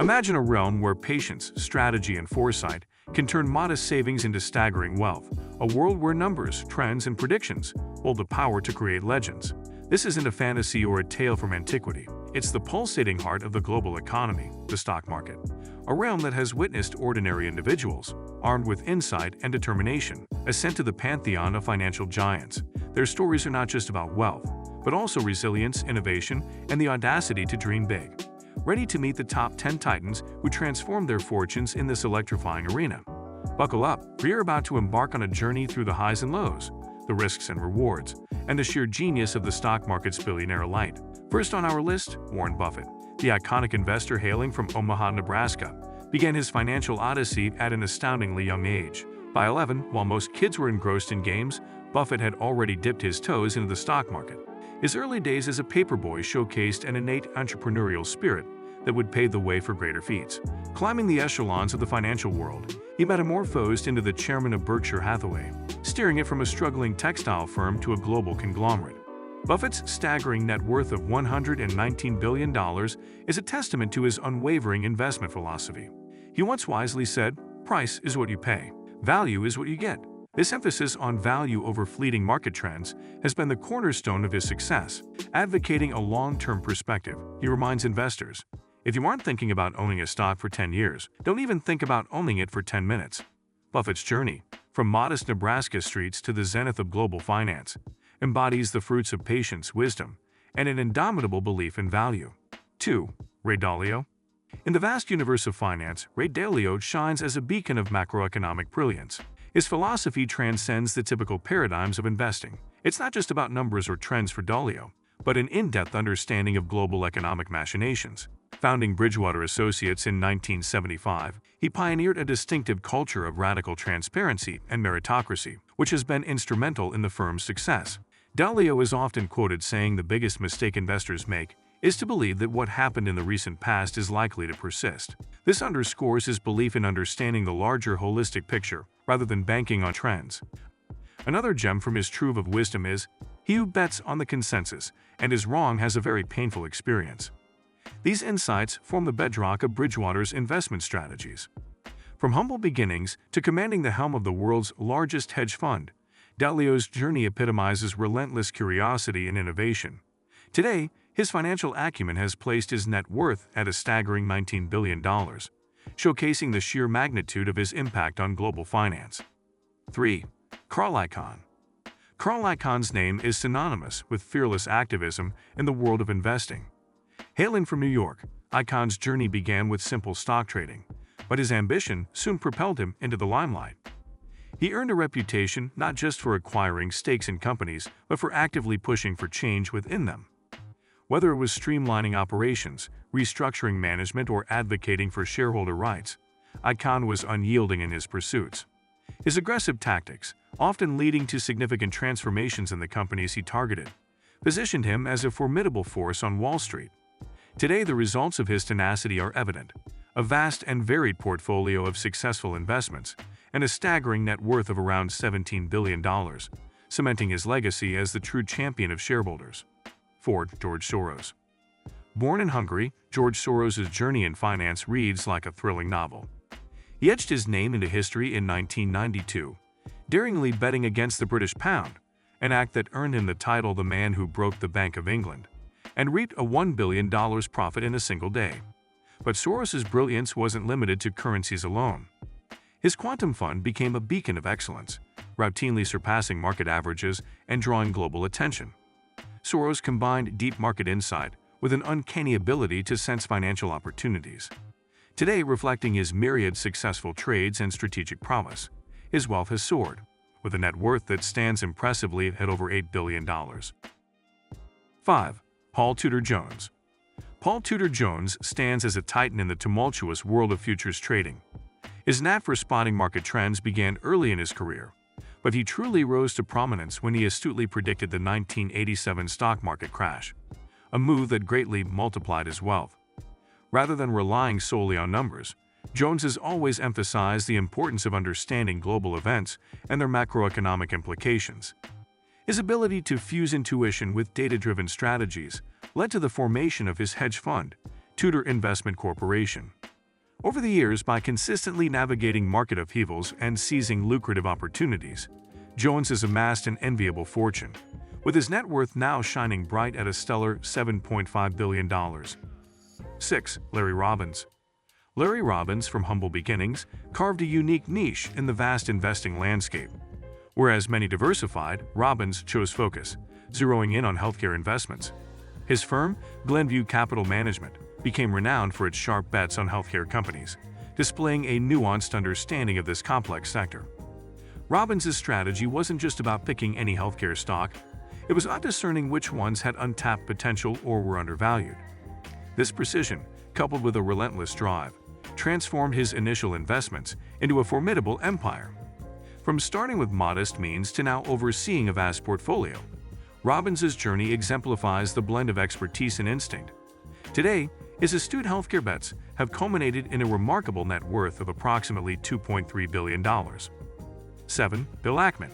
Imagine a realm where patience, strategy, and foresight can turn modest savings into staggering wealth, a world where numbers, trends, and predictions hold the power to create legends. This isn't a fantasy or a tale from antiquity. It's the pulsating heart of the global economy, the stock market, a realm that has witnessed ordinary individuals, armed with insight and determination, ascend to the pantheon of financial giants. Their stories are not just about wealth, but also resilience, innovation, and the audacity to dream big. Ready to meet the top 10 titans who transformed their fortunes in this electrifying arena? Buckle up, for you're about to embark on a journey through the highs and lows, the risks and rewards, and the sheer genius of the stock market's billionaire elite. First on our list, Warren Buffett. The iconic investor hailing from Omaha, Nebraska, began his financial odyssey at an astoundingly young age. By 11, while most kids were engrossed in games, Buffett had already dipped his toes into the stock market. His early days as a paperboy showcased an innate entrepreneurial spirit that would pave the way for greater feats. Climbing the echelons of the financial world, he metamorphosed into the chairman of Berkshire Hathaway, steering it from a struggling textile firm to a global conglomerate. Buffett's staggering net worth of $119 billion is a testament to his unwavering investment philosophy. He once wisely said, "Price is what you pay. Value is what you get." This emphasis on value over fleeting market trends has been the cornerstone of his success. Advocating a long-term perspective, he reminds investors, if you aren't thinking about owning a stock for 10 years, don't even think about owning it for 10 minutes. Buffett's journey, from modest Nebraska streets to the zenith of global finance, embodies the fruits of patience, wisdom, and an indomitable belief in value. 2. Ray Dalio. In the vast universe of finance, Ray Dalio shines as a beacon of macroeconomic brilliance. His philosophy transcends the typical paradigms of investing. It's not just about numbers or trends for Dalio, but an in-depth understanding of global economic machinations. Founding Bridgewater Associates in 1975, he pioneered a distinctive culture of radical transparency and meritocracy, which has been instrumental in the firm's success. Dalio is often quoted saying the biggest mistake investors make is to believe that what happened in the recent past is likely to persist. This underscores his belief in understanding the larger holistic picture rather than banking on trends. Another gem from his trove of wisdom is, he who bets on the consensus and is wrong has a very painful experience. These insights form the bedrock of Bridgewater's investment strategies. From humble beginnings to commanding the helm of the world's largest hedge fund, Dalio's journey epitomizes relentless curiosity and innovation. Today, his financial acumen has placed his net worth at a staggering $19 billion, showcasing the sheer magnitude of his impact on global finance. 3. Carl Icahn. Carl Icahn's name is synonymous with fearless activism in the world of investing. Hailing from New York, Icahn's journey began with simple stock trading, but his ambition soon propelled him into the limelight. He earned a reputation not just for acquiring stakes in companies, but for actively pushing for change within them. Whether it was streamlining operations, restructuring management, or advocating for shareholder rights, Icahn was unyielding in his pursuits. His aggressive tactics, often leading to significant transformations in the companies he targeted, positioned him as a formidable force on Wall Street. Today, the results of his tenacity are evident: a vast and varied portfolio of successful investments, and a staggering net worth of around $17 billion, cementing his legacy as the true champion of shareholders. 4. George Soros. Born in Hungary, George Soros' journey in finance reads like a thrilling novel. He etched his name into history in 1992, daringly betting against the British pound, an act that earned him the title "the man who broke the Bank of England," and reaped a $1 billion profit in a single day. But Soros' brilliance wasn't limited to currencies alone. His quantum fund became a beacon of excellence, routinely surpassing market averages and drawing global attention. Soros combined deep market insight with an uncanny ability to sense financial opportunities. Today, reflecting his myriad successful trades and strategic prowess, his wealth has soared, with a net worth that stands impressively at over $8 billion. 5. Paul Tudor Jones. Paul Tudor Jones stands as a titan in the tumultuous world of futures trading. His knack for spotting market trends began early in his career, but he truly rose to prominence when he astutely predicted the 1987 stock market crash, a move that greatly multiplied his wealth. Rather than relying solely on numbers, Jones has always emphasized the importance of understanding global events and their macroeconomic implications. His ability to fuse intuition with data-driven strategies led to the formation of his hedge fund, Tudor Investment Corporation. Over the years, by consistently navigating market upheavals and seizing lucrative opportunities, Jones has amassed an enviable fortune, with his net worth now shining bright at a stellar $7.5 billion. 6. Larry Robbins. Larry Robbins, from humble beginnings, carved a unique niche in the vast investing landscape. Whereas many diversified, Robbins chose focus, zeroing in on healthcare investments. His firm, Glenview Capital Management, became renowned for its sharp bets on healthcare companies, displaying a nuanced understanding of this complex sector. Robbins' strategy wasn't just about picking any healthcare stock, it was about discerning which ones had untapped potential or were undervalued. This precision, coupled with a relentless drive, transformed his initial investments into a formidable empire. From starting with modest means to now overseeing a vast portfolio, Robbins' journey exemplifies the blend of expertise and instinct. Today, his astute healthcare bets have culminated in a remarkable net worth of approximately $2.3 billion. 7. Bill Ackman.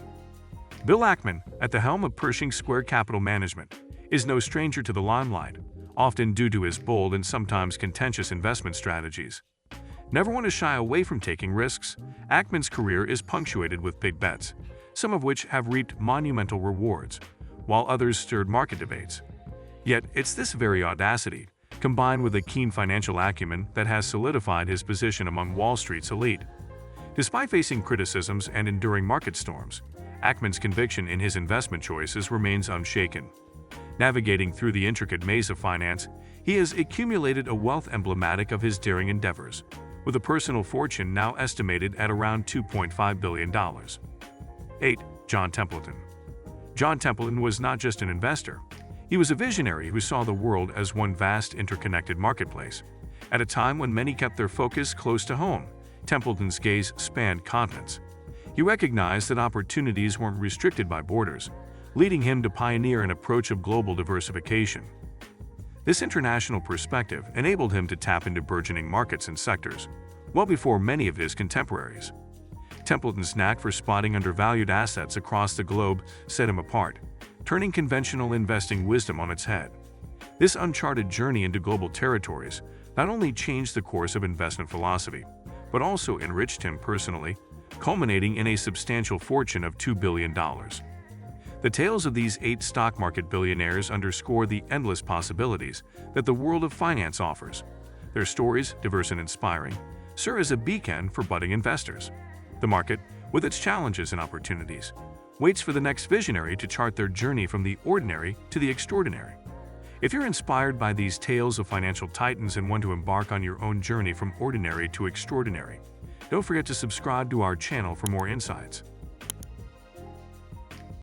Bill Ackman, at the helm of Pershing Square Capital Management, is no stranger to the limelight, often due to his bold and sometimes contentious investment strategies. Never one to shy away from taking risks, Ackman's career is punctuated with big bets, some of which have reaped monumental rewards, while others stirred market debates. Yet it's this very audacity, combined with a keen financial acumen, that has solidified his position among Wall Street's elite. Despite facing criticisms and enduring market storms, Ackman's conviction in his investment choices remains unshaken. Navigating through the intricate maze of finance, he has accumulated a wealth emblematic of his daring endeavors, with a personal fortune now estimated at around $2.5 billion. 8. John Templeton. John Templeton was not just an investor. He was a visionary who saw the world as one vast interconnected marketplace. At a time when many kept their focus close to home, Templeton's gaze spanned continents. He recognized that opportunities weren't restricted by borders, leading him to pioneer an approach of global diversification. This international perspective enabled him to tap into burgeoning markets and sectors, well before many of his contemporaries. Templeton's knack for spotting undervalued assets across the globe set him apart, turning conventional investing wisdom on its head. This uncharted journey into global territories not only changed the course of investment philosophy, but also enriched him personally, culminating in a substantial fortune of $2 billion. The tales of these 8 stock market billionaires underscore the endless possibilities that the world of finance offers. Their stories, diverse and inspiring, serve as a beacon for budding investors. The market, with its challenges and opportunities, waits for the next visionary to chart their journey from the ordinary to the extraordinary. If you're inspired by these tales of financial titans and want to embark on your own journey from ordinary to extraordinary, don't forget to subscribe to our channel for more insights.